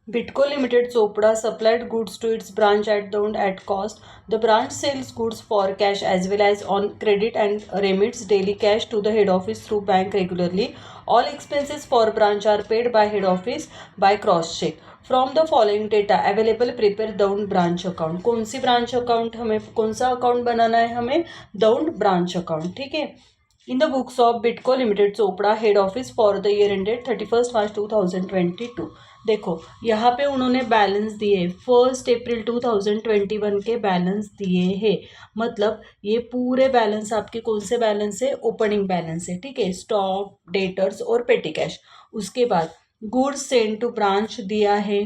Bitco Limited Chopra supplied goods to its branch at Daund at cost. The branch sells goods for cash as well as on credit and remits daily cash to the head office through bank regularly. All expenses for branch are paid by head office by cross check. From the following data available prepare Daund branch account. कौन सी branch account हमें, कौन सा account बनाना है हमें? Daund branch account. ठीक है. In the books of Bytco limited Chopra head office for the year ended 31 मार्च 2022. देखो यहाँ पे उन्होंने बैलेंस दिए, 1 अप्रैल 2021 के बैलेंस दिए हैं. मतलब ये पूरे बैलेंस आपके कौन से बैलेंस है? ओपनिंग बैलेंस है. ठीक है. स्टॉक, डेटर्स और पेटी कैश. उसके बाद गुड्स सेंड टू ब्रांच दिया है.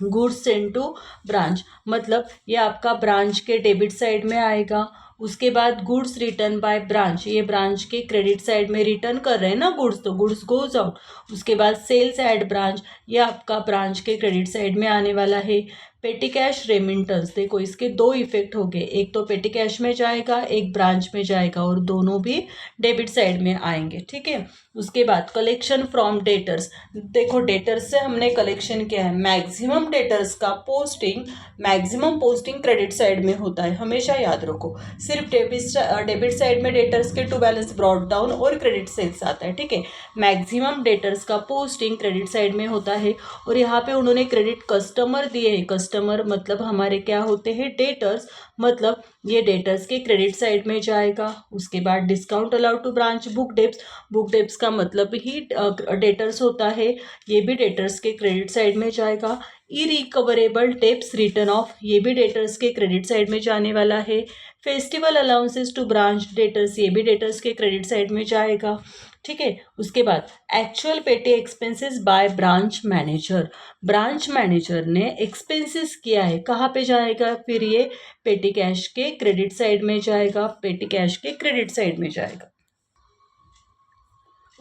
गुड्स सेंड टू ब्रांच मतलब ये आपका ब्रांच के डेबिट साइड में आएगा. उसके बाद गुड्स रिटर्न बाय ब्रांच, ये ब्रांच के क्रेडिट साइड में रिटर्न कर रहे हैं ना गुड्स, तो गुड्स गोज आउट. उसके बाद सेल्स एट ब्रांच, ये आपका ब्रांच के क्रेडिट साइड में आने वाला है. पेटी कैश रेमिटेंस, देखो इसके दो इफेक्ट हो गए, एक तो पेटी कैश में जाएगा, एक ब्रांच में जाएगा, और दोनों भी डेबिट साइड में आएंगे. ठीक है. उसके बाद कलेक्शन फ्रॉम डेटर्स, देखो डेटर्स से हमने कलेक्शन किया है. मैक्सिमम डेटर्स का posting, maximum posting credit side में होता है, हमेशा याद रखो. सिर्फ डेबिट साइड में डेटर्स के टू बैलेंस ब्रॉट डाउन और क्रेडिट सेल्स आता है. ठीक है. मैक्सिमम डेटर्स का पोस्टिंग क्रेडिट साइड में होता है. और यहाँ पे उन्होंने क्रेडिट कस्टमर दिए हैं. कस्टमर मतलब हमारे क्या होते हैं? डेटर्स. मतलब ये डेटर्स के क्रेडिट साइड में जाएगा. उसके बाद discount allowed to branch book debts, book debts का मतलब ही डेटर्स होता है, ये भी डेटर्स के क्रेडिट साइड में जाएगा. इरिकवरेबल डेप्स रिटर्न ऑफ, ये भी डेटर्स के क्रेडिट साइड में जाने वाला है. Festival allowances to branch debtors, ये भी डेटर्स के क्रेडिट साइड में जाएगा. ठीक है. उसके बाद एक्चुअल पेटी expenses by branch manager, branch manager ने एक्सपेंसेस किया है, कहाँ पे जाएगा फिर? ये पेटी कैश के क्रेडिट साइड में जाएगा, पेटी कैश के क्रेडिट साइड में जाएगा.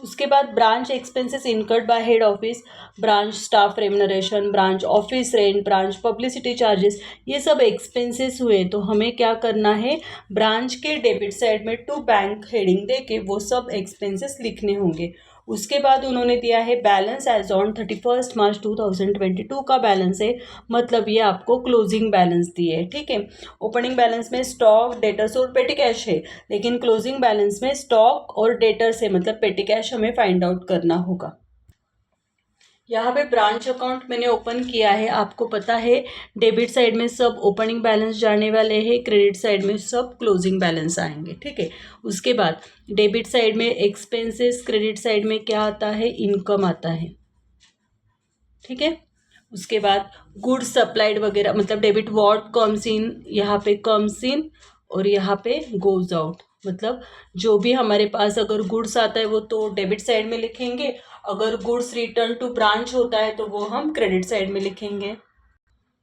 उसके बाद branch expenses incurred by head office, branch staff remuneration, branch office rent, branch publicity charges, ये सब एक्सपेंसेस हुए. तो हमें क्या करना है? ब्रांच के डेबिट साइड में टू बैंक हेडिंग दे के वो सब एक्सपेंसेस लिखने होंगे. उसके बाद उन्होंने दिया है बैलेंस एज ऑन 31 मार्च 2022 का बैलेंस है, मतलब ये आपको क्लोजिंग बैलेंस दिए है. ठीक है. ओपनिंग बैलेंस में स्टॉक, डेटर्स और पेटी कैश है, लेकिन क्लोजिंग बैलेंस में स्टॉक और डेटर्स है, मतलब पेटी कैश हमें फाइंड आउट करना होगा. यहाँ पे ब्रांच अकाउंट मैंने ओपन किया है. आपको पता है डेबिट साइड में सब ओपनिंग बैलेंस जाने वाले हैं, क्रेडिट साइड में सब क्लोजिंग बैलेंस आएंगे. ठीक है. उसके बाद डेबिट साइड में एक्सपेंसेस, क्रेडिट साइड में क्या आता है? इनकम आता है. ठीक है. उसके बाद गुड्स सप्लाइड वगैरह, मतलब डेबिट वॉट कम्स इन, यहाँ पे कम्स इन और यहाँ पे गोज आउट. मतलब जो भी हमारे पास अगर गुड्स आता है वो तो डेबिट साइड में लिखेंगे, अगर गुड्स रिटर्न टू ब्रांच होता है तो वो हम क्रेडिट साइड में लिखेंगे.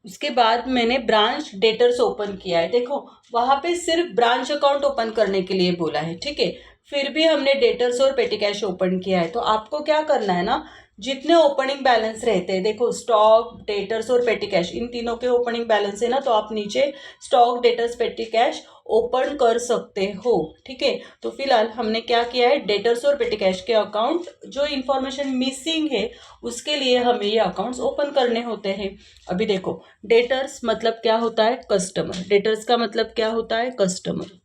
उसके बाद मैंने ब्रांच डेटर्स ओपन किया है. देखो वहाँ पे सिर्फ ब्रांच अकाउंट ओपन करने के लिए बोला है. ठीक है. फिर भी हमने डेटर्स और पेटी कैश ओपन किया है. तो आपको क्या करना है ना, जितने ओपनिंग बैलेंस रहते हैं, देखो स्टॉक, डेटर्स और पेटी कैश, इन तीनों के ओपनिंग बैलेंस है ना, तो आप नीचे स्टॉक, डेटर्स, पेटी कैश ओपन कर सकते हो. ठीक है. तो फिलहाल हमने क्या किया है, डेटर्स और पेटी कैश के अकाउंट जो इन्फॉर्मेशन मिसिंग है उसके लिए हमें ये अकाउंट्स ओपन करने होते हैं. अभी देखो डेटर्स मतलब क्या होता है? कस्टमर. डेटर्स का मतलब क्या होता है? कस्टमर.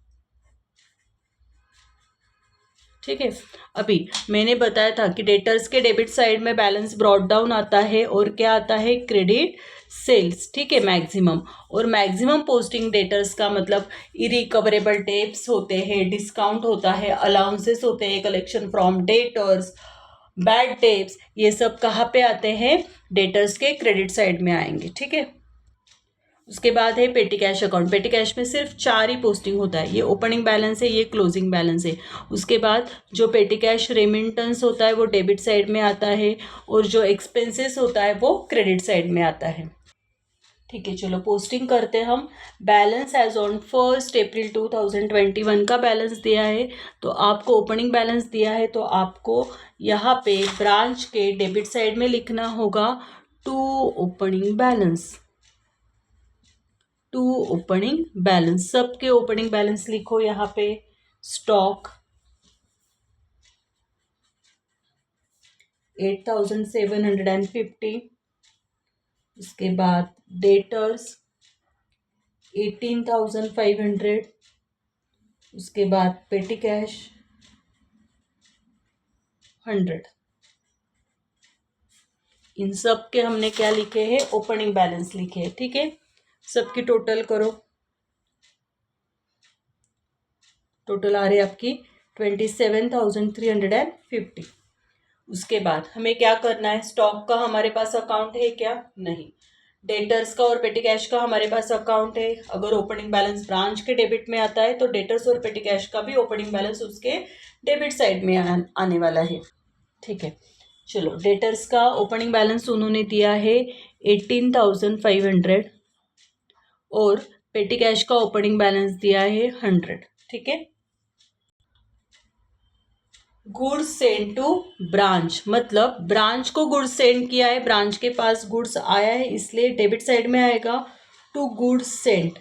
ठीक है. अभी मैंने बताया था कि डेटर्स के डेबिट साइड में बैलेंस ब्रॉट डाउन आता है और क्या आता है? Credit sales. ठीक है. मैक्सिमम, और मैक्सिमम पोस्टिंग डेटर्स का मतलब इरिकवरेबल डेब्ट्स होते हैं, डिस्काउंट होता है, अलाउंसेस होते हैं, collection from debtors, bad debts, ये सब कहाँ पे आते हैं? डेटर्स के क्रेडिट साइड में आएंगे. ठीक है. उसके बाद है पेटी कैश अकाउंट. पेटी कैश में सिर्फ 4 ही पोस्टिंग होता है, ये ओपनिंग बैलेंस है, ये क्लोजिंग बैलेंस है. उसके बाद जो पेटी कैश रेमिटेंस होता है वो डेबिट साइड में आता है, और जो एक्सपेंसेस होता है वो क्रेडिट साइड में आता है. ठीक है. चलो पोस्टिंग करते हैं हम. बैलेंस एज ऑन 1 अप्रैल 2021 का बैलेंस दिया है, तो आपको ओपनिंग बैलेंस दिया है, तो आपको यहाँ पे ब्रांच के डेबिट साइड में लिखना होगा to opening balance. To opening balance, सबके ओपनिंग बैलेंस लिखो यहाँ पे. स्टॉक 8750, उसके बाद डेटर्स 18,500, उसके बाद पेटी कैश 100। इन सब के हमने क्या लिखे हैं, ओपनिंग बैलेंस लिखे हैं। ठीक है, सबकी टोटल करो। टोटल आ रही है आपकी 27,350। उसके बाद हमें क्या करना है, स्टॉक का हमारे पास अकाउंट है क्या, नहीं। डेटर्स का और पेटी कैश का हमारे पास अकाउंट है। अगर ओपनिंग बैलेंस ब्रांच के डेबिट में आता है तो डेटर्स और पेटी कैश का भी ओपनिंग बैलेंस उसके डेबिट साइड में आने वाला है। ठीक है, चलो डेटर्स का ओपनिंग बैलेंस उन्होंने दिया है 18,500 और पेटी कैश का ओपनिंग बैलेंस दिया है 100। ठीक है, गुड्स सेंड टू ब्रांच, मतलब ब्रांच को गुड्स सेंड किया है, ब्रांच के पास गुड्स आया है, इसलिए डेबिट साइड में आएगा टू गुड्स सेंड।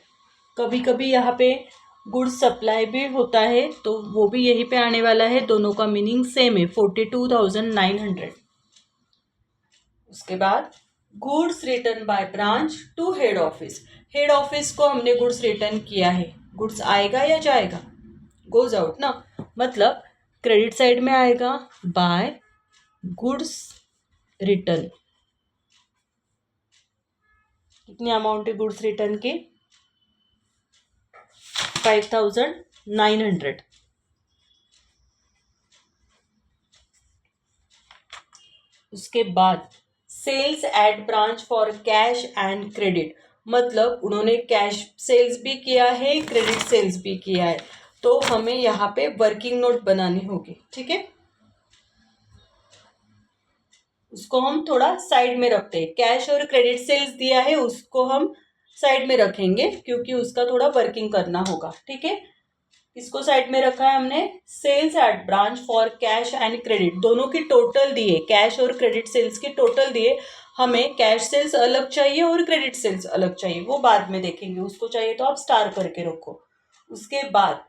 कभी कभी यहाँ पे गुड्स सप्लाई भी होता है तो वो भी यहीं पे आने वाला है, दोनों का मीनिंग सेम है, 42,900। उसके बाद goods return by branch to head office. Head office को हमने गुड्स रिटर्न किया है, गुड्स आएगा या जाएगा, गोज आउट ना, मतलब क्रेडिट साइड में आएगा बाय गुड्स रिटर्न। कितनी अमाउंट है गुड्स रिटर्न की, 5,900। उसके बाद sales at branch for cash and credit, मतलब उन्होंने कैश सेल्स भी किया है, क्रेडिट सेल्स भी किया है, तो हमें यहाँ पे वर्किंग नोट बनानी होगी। ठीक है, उसको हम थोड़ा साइड में रखते हैं। कैश और क्रेडिट सेल्स दिया है उसको हम साइड में रखेंगे क्योंकि उसका थोड़ा वर्किंग करना होगा। ठीक है, इसको साइड में रखा है हमने। Sales at branch for cash and credit, दोनों की टोटल दिए, कैश और क्रेडिट सेल्स की टोटल दिए। हमें कैश सेल्स अलग चाहिए और क्रेडिट सेल्स अलग चाहिए, वो बाद में देखेंगे, उसको चाहिए तो आप स्टार करके रखो। उसके बाद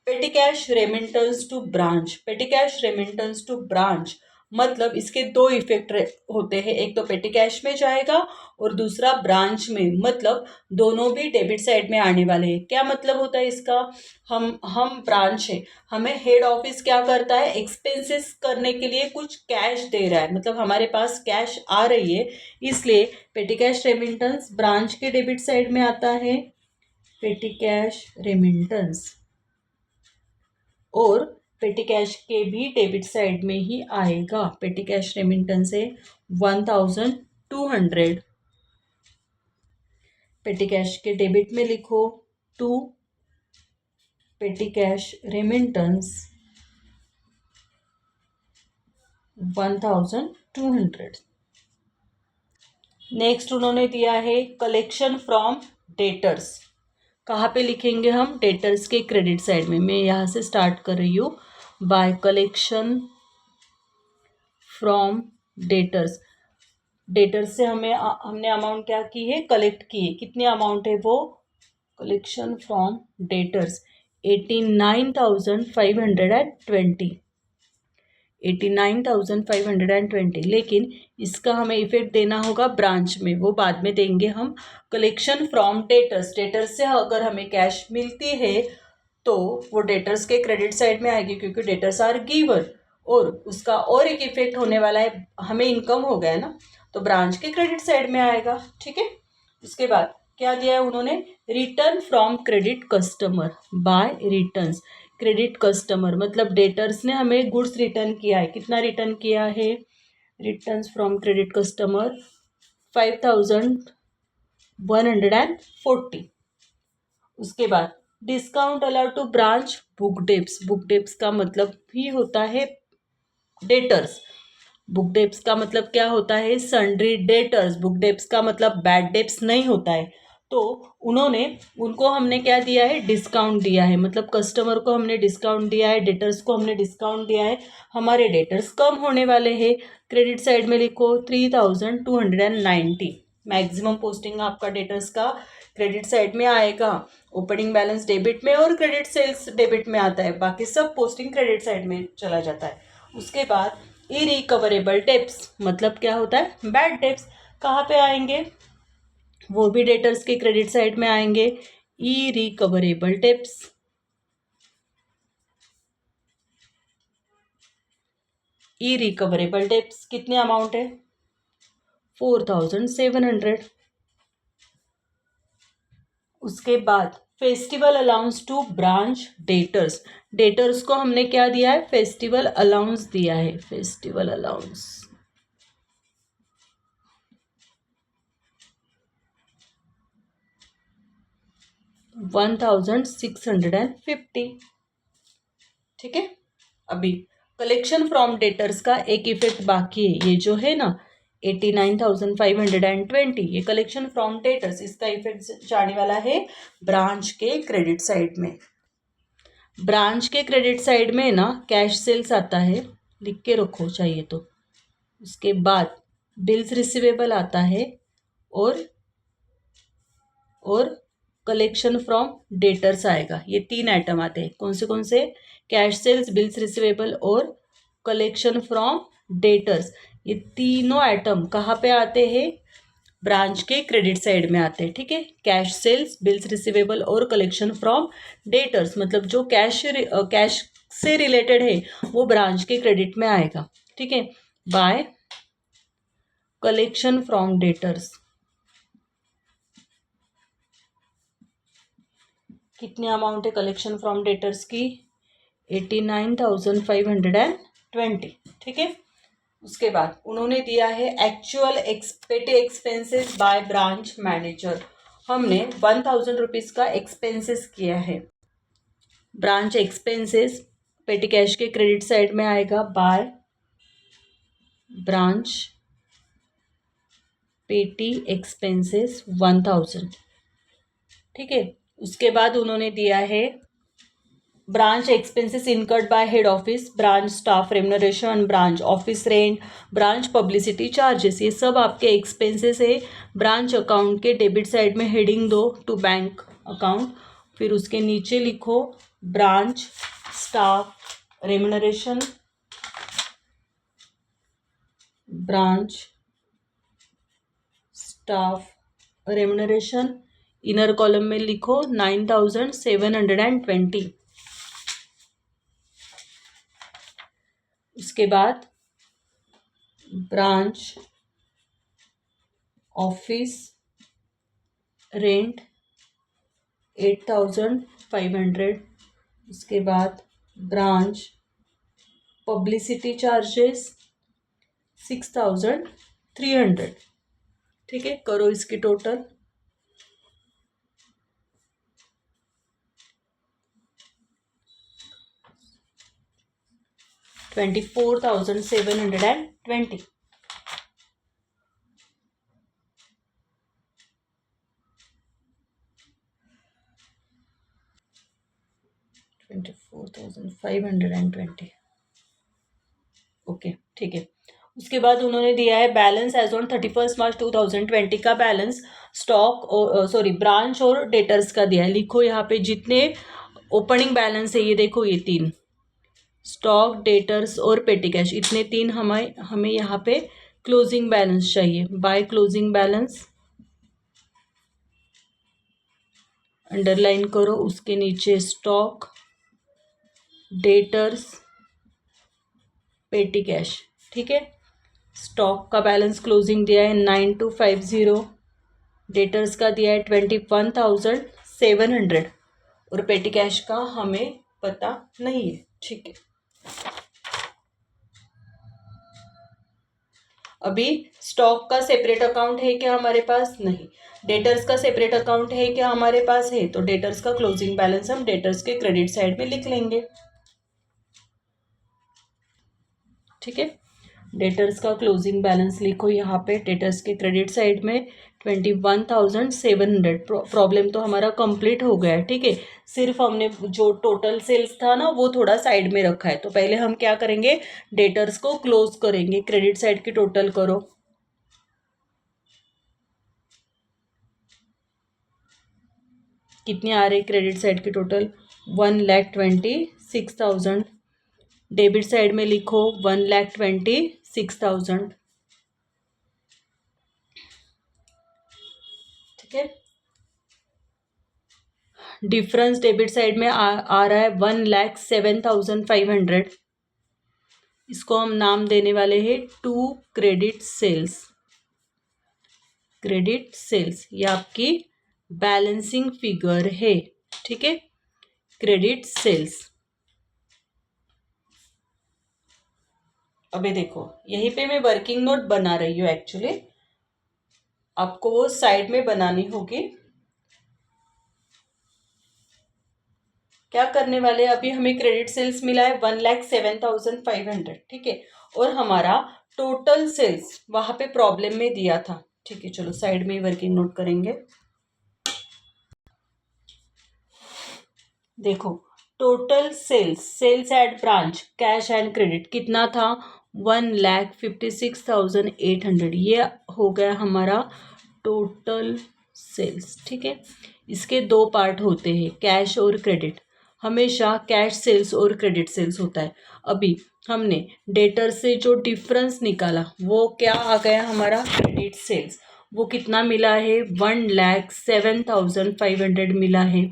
petty cash remittance to branch, petty cash remittance to branch, मतलब इसके दो इफेक्ट होते हैं, एक तो पेटी कैश में जाएगा और दूसरा ब्रांच में, मतलब दोनों भी डेबिट साइड में आने वाले हैं। क्या मतलब होता है इसका, हम ब्रांच है, हमें हेड ऑफिस क्या करता है, एक्सपेंसेस करने के लिए कुछ कैश दे रहा है, मतलब हमारे पास कैश आ रही है, इसलिए पेटी कैश रेमिटेंस ब्रांच के डेबिट साइड में आता है, पेटी कैश रेमिटेंस, और पेटी कैश के भी डेबिट साइड में ही आएगा। पेटी कैश रेमिटेंस है 1,200, पेटी कैश के डेबिट में लिखो 2, पेटी कैश रेमिटेंस 1,200। नेक्स्ट उन्होंने दिया है कलेक्शन फ्रॉम डेटर्स, कहाँ पे लिखेंगे हम, डेटर्स के क्रेडिट साइड में। मैं यहाँ से स्टार्ट कर रही हूँ, by collection from debtors. Debtors से हमने अमाउंट क्या की है, कलेक्ट की है, कितनी अमाउंट है वो, कलेक्शन फ्रॉम डेटर्स 89,520, 89,520। लेकिन इसका हमें इफेक्ट देना होगा ब्रांच में, वो बाद में देंगे हम। कलेक्शन फ्रॉम डेटर्स, डेटर्स से अगर हमें कैश मिलती है तो वो डेटर्स के क्रेडिट साइड में आएगी क्योंकि डेटर्स आर गिवर, और उसका और एक इफेक्ट होने वाला है, हमें इनकम हो गया है ना, तो ब्रांच के क्रेडिट साइड में आएगा। ठीक है, उसके बाद क्या दिया है उन्होंने, return from credit customer bye returns. Credit customer मतलब डेटर्स ने हमें गुड्स रिटर्न किया है, कितना रिटर्न किया है, रिटर्न्स फ्रॉम क्रेडिट कस्टमर 5,140। उसके बाद discount allowed to branch book debts, book debts का मतलब भी होता है डेटर्स, बुक डेप्स का मतलब क्या होता है, सन्ड्री डेटर्स। बुक डेप्स का मतलब बैड डेप्स नहीं होता है, तो उनको हमने क्या दिया है, डिस्काउंट दिया है, मतलब कस्टमर को हमने डिस्काउंट दिया है, डेटर्स को हमने डिस्काउंट दिया है, हमारे डेटर्स कम होने वाले हैं। क्रेडिट साइड में लिखो 3,290, मैक्सिमम पोस्टिंग आपका डेटर्स का क्रेडिट साइड में आएगा। ओपनिंग बैलेंस डेबिट में और क्रेडिट सेल्स डेबिट में आता है, बाकी सब पोस्टिंग क्रेडिट साइड में चला जाता है। उसके बाद इरिकवरेबल डेप्स, मतलब क्या होता है, बैड डेप्स। कहाँ पे आएंगे, वो भी डेटर्स के क्रेडिट साइड में आएंगे। Irrecoverable debts, irrecoverable debts कितने अमाउंट है, 4700। उसके बाद festival allowance to branch debtors, debtors को हमने क्या दिया है, फेस्टिवल अलाउंस दिया है, फेस्टिवल अलाउंस 1650। ठीक है। अभी कलेक्शन फ्रॉम डेटर्स का एक इफेक्ट बाकी है, ये जो है ना 89,520, ये कलेक्शन फ्रॉम डेटर्स, इसका इफेक्ट जाने वाला है ब्रांच के क्रेडिट साइड में। ब्रांच के क्रेडिट साइड में ना कैश सेल्स आता है, लिख के रखो चाहिए तो। उसके बाद बिल्स रिसीवेबल आता है और कलेक्शन फ्रॉम डेटर्स आएगा। ये 3 आइटम आते हैं, कौन से, कैश सेल्स, बिल्स रिसीवेबल और कलेक्शन फ्रॉम डेटर्स। ये तीनों आइटम कहाँ पे आते हैं, ब्रांच के क्रेडिट साइड में आते हैं। ठीक है, कैश सेल्स, बिल्स रिसीवेबल और कलेक्शन फ्रॉम डेटर्स, मतलब जो कैश से रिलेटेड है वो ब्रांच के क्रेडिट में आएगा। ठीक है, बाय कलेक्शन फ्रॉम डेटर्स कितनी अमाउंट है कलेक्शन फ्रॉम डेटर्स की, 89,520। ठीक है। उसके बाद उन्होंने दिया है एक्चुअल पेटी एक्सपेंसेस बाय ब्रांच मैनेजर, हमने 1,000 रुपीज़ का एक्सपेंसेस किया है। ब्रांच एक्सपेंसेस पेटी कैश के क्रेडिट साइड में आएगा, बाय ब्रांच पेटी एक्सपेंसेस 1,000। ठीक है। उसके बाद उन्होंने दिया है branch expenses incurred by head office, branch staff remuneration, branch office rent, branch publicity charges, ये सब आपके एक्सपेंसेस है। ब्रांच अकाउंट के डेबिट साइड में हेडिंग दो टू बैंक अकाउंट, फिर उसके नीचे लिखो branch staff remuneration, branch staff remuneration, inner column में लिखो 9,720। उसके बाद ब्रांच ऑफिस रेंट 8,500। उसके बाद ब्रांच पब्लिसिटी चार्जेस 6,300। ठीक है, करो इसकी टोटल, 24,720। 24,520। ओके, ठीक है। उसके बाद उन्होंने दिया है बैलेंस एज ऑन 31 मार्च 2020 का बैलेंस स्टॉक सॉरी ब्रांच और डेटर्स का दिया है। लिखो यहाँ पे जितने ओपनिंग बैलेंस है, ये देखो ये 3 स्टॉक, डेटर्स और पेटी कैश, इतने 3 हमें यहाँ पे क्लोजिंग बैलेंस चाहिए। बाय क्लोजिंग बैलेंस अंडरलाइन करो, उसके नीचे स्टॉक, डेटर्स, पेटी कैश। ठीक है, स्टॉक का बैलेंस क्लोजिंग दिया है 9250, डेटर्स का दिया है 21,700 और पेटी कैश का हमें पता नहीं है। ठीक है, अभी स्टॉक का सेपरेट अकाउंट है क्या हमारे पास, नहीं। डेटर्स का सेपरेट अकाउंट है क्या हमारे पास, है। तो डेटर्स का क्लोजिंग बैलेंस हम डेटर्स के क्रेडिट साइड में लिख लेंगे। ठीक है, डेटर्स का क्लोजिंग बैलेंस लिखो यहाँ पे, डेटर्स के क्रेडिट साइड में 21,700। प्रॉब्लम तो हमारा कंप्लीट हो गया है। ठीक है, सिर्फ हमने जो टोटल सेल्स था ना वो थोड़ा साइड में रखा है। तो पहले हम क्या करेंगे, डेटर्स को क्लोज करेंगे, क्रेडिट साइड की टोटल करो, कितनी आ रही क्रेडिट साइड की टोटल, 1,26,000। डेबिट साइड में लिखो 1,26,000। ठीक है। डिफरेंस डेबिट साइड में आ रहा है 1,07,500। इसको हम नाम देने वाले हैं to credit sales. Credit sales ये आपकी बैलेंसिंग फिगर है, ठीक है। Credit sales. अभी देखो यहीं पे मैं वर्किंग नोट बना रही हूँ, एक्चुअली आपको वो साइड में बनानी होगी। क्या करने वाले, अभी हमें क्रेडिट सेल्स मिला है 1,07,500, ठीक है। और हमारा टोटल सेल्स वहां पे प्रॉब्लम में दिया था, ठीक है। चलो साइड में ही वर्किंग नोट करेंगे। देखो total sales, sales at branch cash and credit कितना था, 1,56,800। ये हो गया हमारा टोटल सेल्स, ठीक है। इसके दो पार्ट होते हैं, कैश और क्रेडिट। हमेशा कैश सेल्स और क्रेडिट सेल्स होता है। अभी हमने डेटर से जो डिफरेंस निकाला वो क्या आ गया हमारा, क्रेडिट सेल्स। वो कितना मिला है, 1,07,500 मिला है,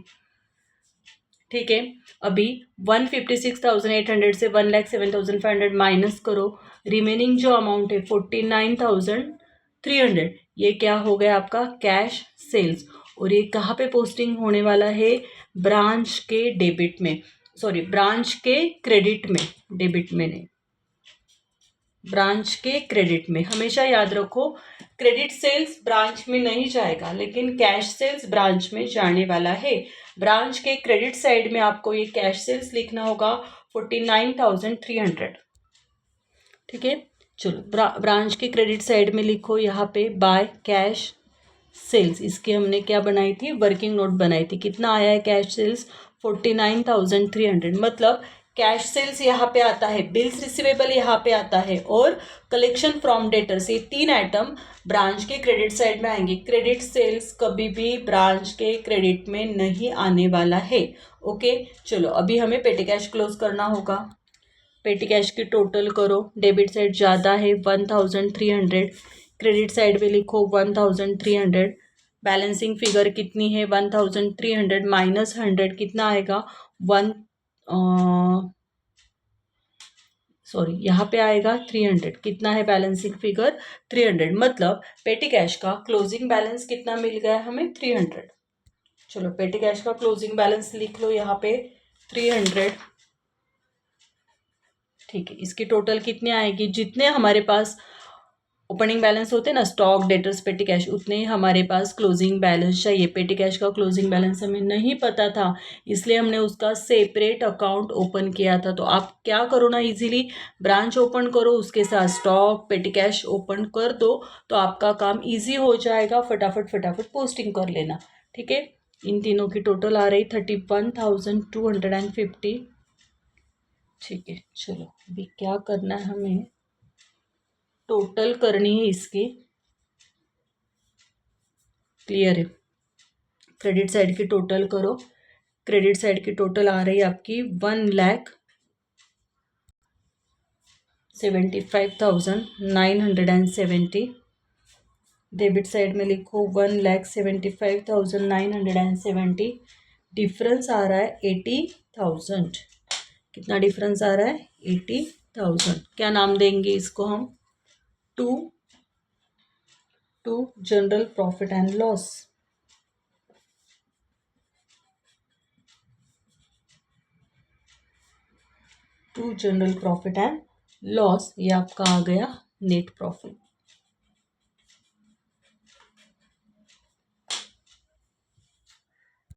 ठीक है। अभी 156,800 से 1,07,500 माइनस करो, रिमेनिंग जो अमाउंट है 49,300, ये क्या हो गया आपका कैश सेल्स। और ये कहाँ पे पोस्टिंग होने वाला है, ब्रांच के डेबिट में, सॉरी ब्रांच के क्रेडिट में, डेबिट में नहीं, ब्रांच के क्रेडिट में। हमेशा याद रखो क्रेडिट सेल्स ब्रांच में नहीं जाएगा, लेकिन कैश सेल्स ब्रांच में जाने वाला है। ब्रांच के क्रेडिट साइड में आपको ये कैश सेल्स लिखना होगा 49,300, ठीक है। चलो ब्रांच के क्रेडिट साइड में लिखो यहाँ पे बाय कैश सेल्स। इसकी हमने क्या बनाई थी, वर्किंग नोट बनाई थी। कितना आया है कैश सेल्स, 49,300। मतलब कैश सेल्स यहाँ पे आता है, बिल्स रिसीवेबल यहाँ पे आता है, और कलेक्शन फ्रॉम डेटर्स, ये तीन आइटम ब्रांच के क्रेडिट साइड में आएंगे। क्रेडिट सेल्स कभी भी ब्रांच के क्रेडिट में नहीं आने वाला है, ओके। चलो अभी हमें पेटी कैश क्लोज करना होगा। पेटी कैश की टोटल करो, डेबिट साइड ज़्यादा है 1,300, क्रेडिट साइड में लिखो 1,300। बैलेंसिंग फिगर कितनी है, 1,300 माइनस 100 कितना आएगा, यहाँ पे आएगा 300। कितना है बैलेंसिंग फिगर, 300। मतलब पेटी कैश का क्लोजिंग बैलेंस कितना मिल गया हमें, 300। चलो पेटी कैश का क्लोजिंग बैलेंस लिख लो यहाँ पे 300, ठीक है। इसकी टोटल कितनी आएगी, जितने हमारे पास ओपनिंग बैलेंस होते हैं ना, स्टॉक डेटर्स पेटी कैश, उतने ही हमारे पास क्लोजिंग बैलेंस चाहिए। पेटी कैश का क्लोजिंग बैलेंस हमें नहीं पता था, इसलिए हमने उसका सेपरेट अकाउंट ओपन किया था। तो आप क्या करो ना, इजीली ब्रांच ओपन करो, उसके साथ स्टॉक पेटी कैश ओपन कर दो, तो आपका काम ईजी हो जाएगा। फटाफट फटाफट पोस्टिंग कर लेना, ठीक है। इन तीनों की टोटल आ रही 31,250, ठीक है। चलो अभी क्या करना है, हमें टोटल करनी है इसकी, क्लियर है। क्रेडिट साइड की टोटल करो, क्रेडिट साइड की टोटल आ रही है आपकी 1,75,970। डेबिट साइड में लिखो 1,75,970। डिफरेंस आ रहा है 80,000। कितना डिफरेंस आ रहा है, 80,000। क्या नाम देंगे इसको हम, to general profit and loss. To general profit and loss, ये आपका आ गया नेट प्रॉफिट।